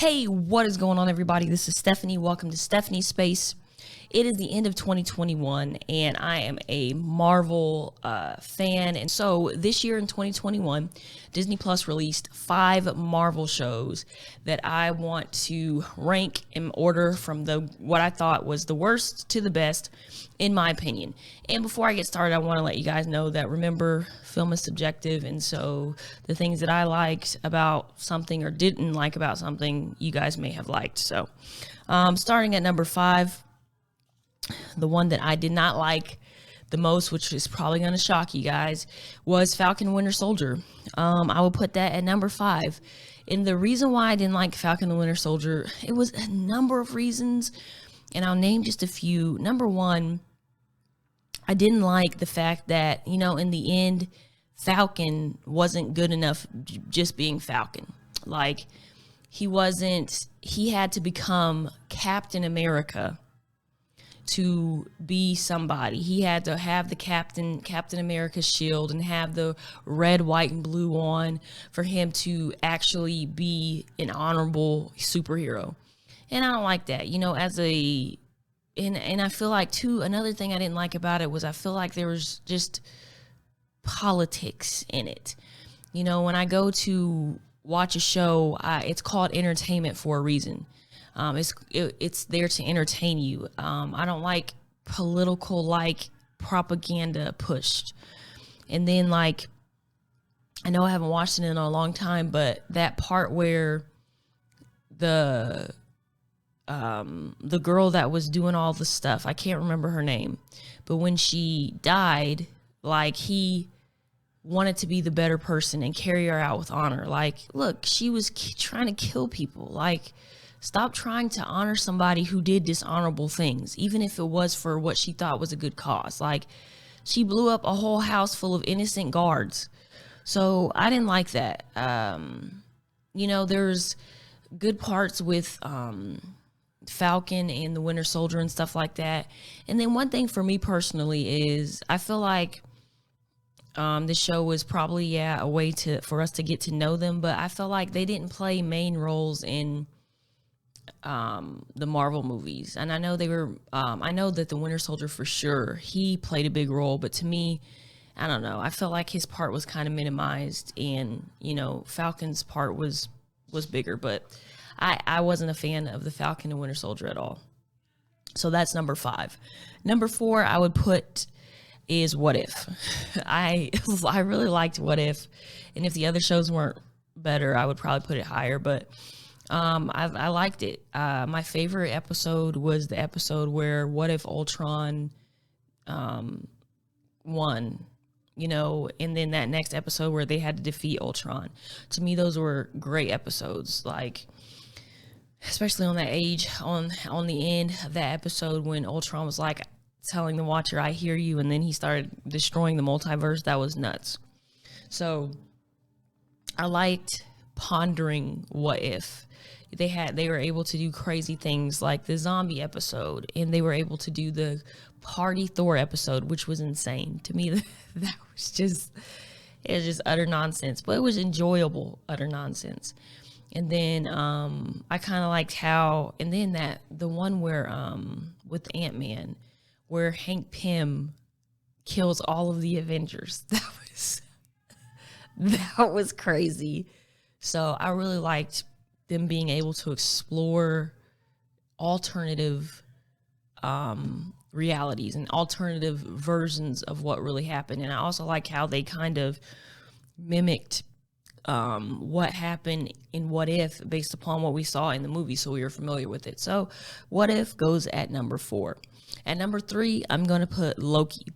Hey, what is going on, everybody? This is Stephanie. Welcome to Stephanie's Space. It is the end of 2021, and I am a Marvel fan. And so this year in 2021, Disney Plus released 5 Marvel shows that I want to rank in order from what I thought was the worst to the best, in my opinion. And before I get started, I want to let you guys know that, remember, film is subjective, and so the things that I liked about something or didn't like about something, you guys may have liked. So starting at number 5, the one that I did not like the most, which is probably going to shock you guys, was Falcon and Winter Soldier. I will put that at number 5. And the reason why I didn't like Falcon and Winter Soldier, it was a number of reasons, and I'll name just a few. Number 1, I didn't like the fact that, in the end, Falcon wasn't good enough just being Falcon. Like, he had to become Captain America to be somebody. He had to have the Captain America shield and have the red, white, and blue on for him to actually be an honorable superhero. And I don't like that, and I feel like too, another thing I didn't like about it was I feel like there was just politics in it. When I go to watch a show, it's called entertainment for a reason. It's there to entertain you. I don't like political propaganda pushed. And then I know I haven't watched it in a long time, but that part where the girl that was doing all the stuff, I can't remember her name, but when she died, he wanted to be the better person and carry her out with honor. Look, she was trying to kill people. Stop trying to honor somebody who did dishonorable things, even if it was for what she thought was a good cause. She blew up a whole house full of innocent guards. So I didn't like that. There's good parts with Falcon and the Winter Soldier and stuff like that. And then one thing for me personally is I feel like the show was probably, a way for us to get to know them, but I felt like they didn't play main roles in the Marvel movies. And I know I know that the Winter Soldier, for sure, he played a big role, but to me, I don't know, I felt like his part was kind of minimized, and Falcon's part was bigger, but I wasn't a fan of the Falcon and Winter Soldier at all. So that's number 5. Number 4 I would put is What If. I really liked What If, and if the other shows weren't better, I would probably put it higher, but I liked it. My favorite episode was the episode where What If Ultron won, and then that next episode where they had to defeat Ultron. To me, those were great episodes, especially on on the end of that episode when Ultron was telling the Watcher, "I hear you," and then he started destroying the multiverse. That was nuts. So I liked pondering what if. They were able to do crazy things like the zombie episode, and they were able to do the party Thor episode, which was insane to me. That was just utter nonsense, but it was enjoyable utter nonsense. And then I kind of liked how, and then the one where with Ant-Man, where Hank Pym kills all of the Avengers. That was crazy. So I really liked them being able to explore alternative realities and alternative versions of what really happened. And I also like how they kind of mimicked what happened in What If based upon what we saw in the movie, so we were familiar with it. So What If goes at number 4. At number 3, I'm going to put Loki.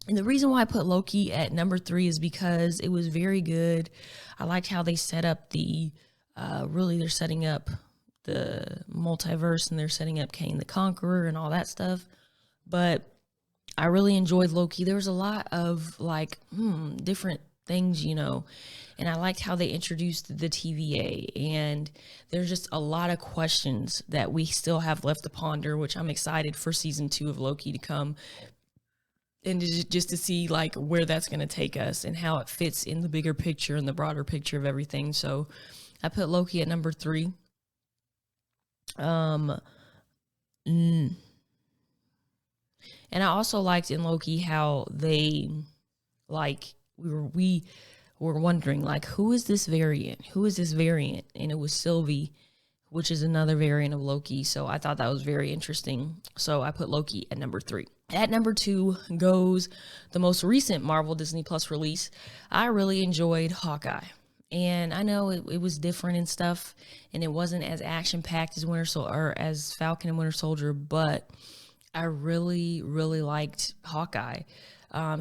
And the reason why I put Loki at number 3 is because it was very good. I liked how they set up they're setting up the multiverse, and they're setting up Kane the Conqueror and all that stuff. But I really enjoyed Loki. There was a lot of different things, and I liked how they introduced the TVA, and there's just a lot of questions that we still have left to ponder, which I'm excited for season 2 of Loki to come, and just to see where that's going to take us and how it fits in the bigger picture and the broader picture of everything. So I put Loki at number 3. Um, mm, and I also liked in Loki how they like we were wondering like who is this variant? Who is this variant? And it was Sylvie, which is another variant of Loki. So I thought that was very interesting. So I put Loki at number 3. At number 2 goes the most recent Marvel Disney Plus release. I really enjoyed Hawkeye. And I know it was different and stuff, and it wasn't as action packed as Winter Soldier or as Falcon and Winter Soldier, but I really, really liked Hawkeye.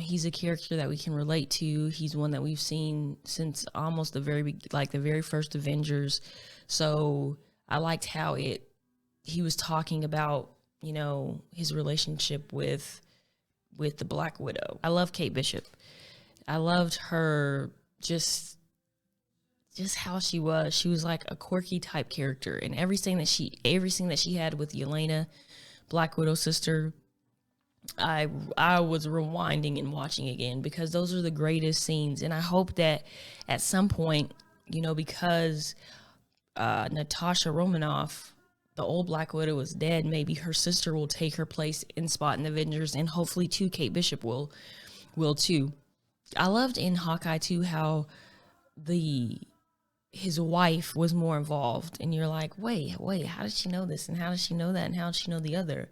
He's a character that we can relate to. He's one that we've seen since almost the very first Avengers. So I liked how he was talking about, you know, his relationship with the Black Widow. I love Kate Bishop. I loved her just how she was. She was like a quirky type character, and everything that she had with Yelena, Black Widow's sister, I was rewinding and watching again because those are the greatest scenes. And I hope that at some point, you know, because Natasha Romanoff, the old Black Widow, is dead, maybe her sister will take her place in spot in the Avengers, and hopefully too Kate Bishop will too. I loved in Hawkeye too how his wife was more involved, and you're like, wait, how did she know this, and how did she know that, and how did she know the other?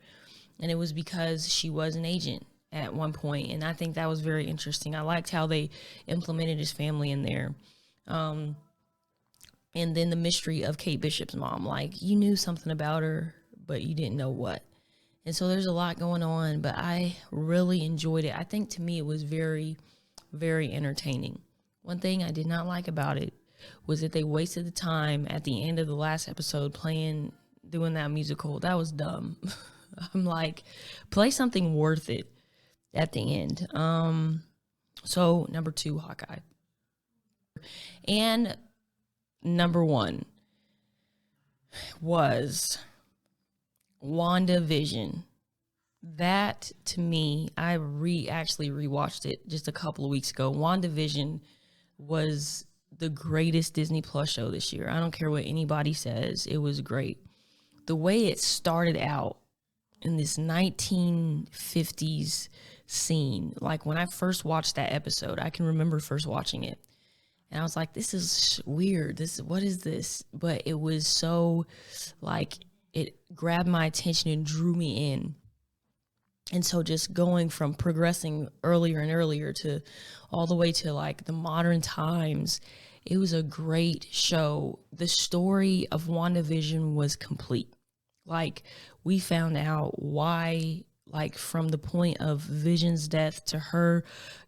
And it was because she was an agent at one point, and I think that was very interesting. I liked how they implemented his family in there. And then the mystery of Kate Bishop's mom, like you knew something about her, but you didn't know what. And so there's a lot going on, but I really enjoyed it. I think to me it was very, very entertaining. One thing I did not like about it was that they wasted the time at the end of the last episode doing that musical. That was dumb. I'm like, play something worth it at the end. So number 2, Hawkeye. And number 1 was WandaVision. That to me, I actually rewatched it just a couple of weeks ago. WandaVision was the greatest Disney Plus show this year. I don't care what anybody says. It was great. The way it started out in this 1950s scene, like when I first watched that episode, I can remember first watching it. And I was like, this is weird. What is this? But it was so, like, it grabbed my attention and drew me in. And so just going from progressing earlier and earlier to all the way to like the modern times, it was a great show. The story of WandaVision was complete. Like, we found out why, like, from the point of Vision's death to her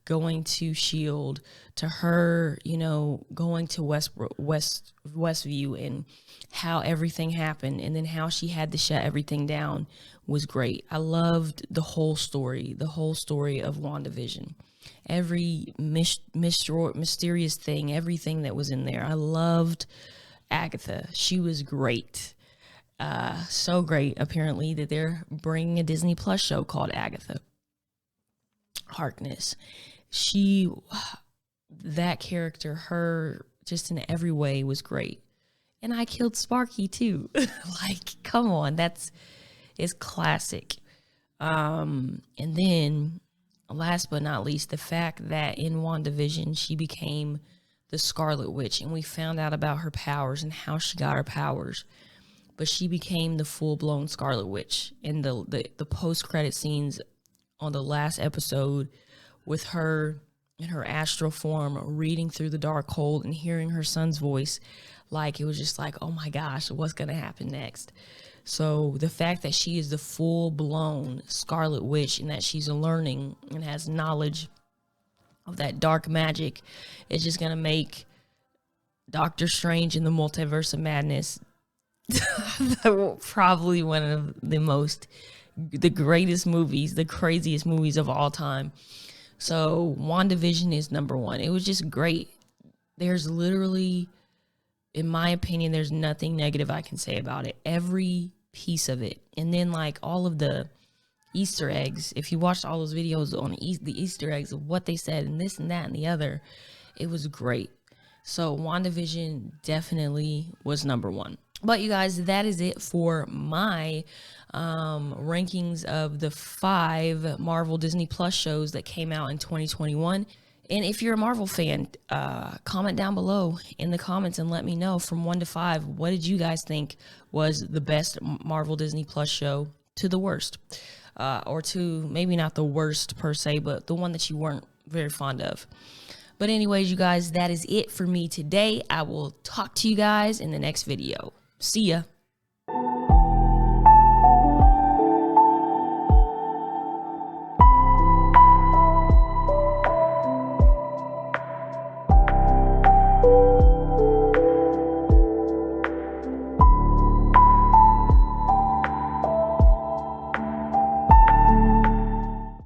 going to S.H.I.E.L.D., to her, you know, going to Westview, and how everything happened, and then how she had to shut everything down was great. I loved the whole story of WandaVision. Every mysterious thing, everything that was in there. I loved Agatha. She was great. So great, apparently, that they're bringing a Disney Plus show called Agatha Harkness. That character, her, just in every way was great. And I killed Sparky too. Like, come on, it's classic. And then last but not least, the fact that in WandaVision, she became the Scarlet Witch, and we found out about her powers and how she got her powers. But she became the full-blown Scarlet Witch. In the post-credit scenes on the last episode, with her in her astral form reading through the dark hold and hearing her son's voice, like, it was just like, oh my gosh, what's going to happen next? So the fact that she is the full-blown Scarlet Witch and that she's learning and has knowledge of that dark magic is just going to make Doctor Strange in the Multiverse of Madness probably one of the greatest movies, the craziest movies of all time. So WandaVision is number 1. It was just great. There's literally, in my opinion, there's nothing negative I can say about it. Every piece of it. And then, like, all of the Easter eggs, if you watched all those videos on the Easter eggs of what they said and this and that and the other, it was great. So WandaVision definitely was number 1. But you guys, that is it for my rankings of the 5 Marvel Disney Plus shows that came out in 2021. And if you're a Marvel fan, comment down below in the comments and let me know from 1 to 5, what did you guys think was the best Marvel Disney Plus show to the worst? Or to maybe not the worst per se, but the one that you weren't very fond of. But anyways, you guys, that is it for me today. I will talk to you guys in the next video. See ya.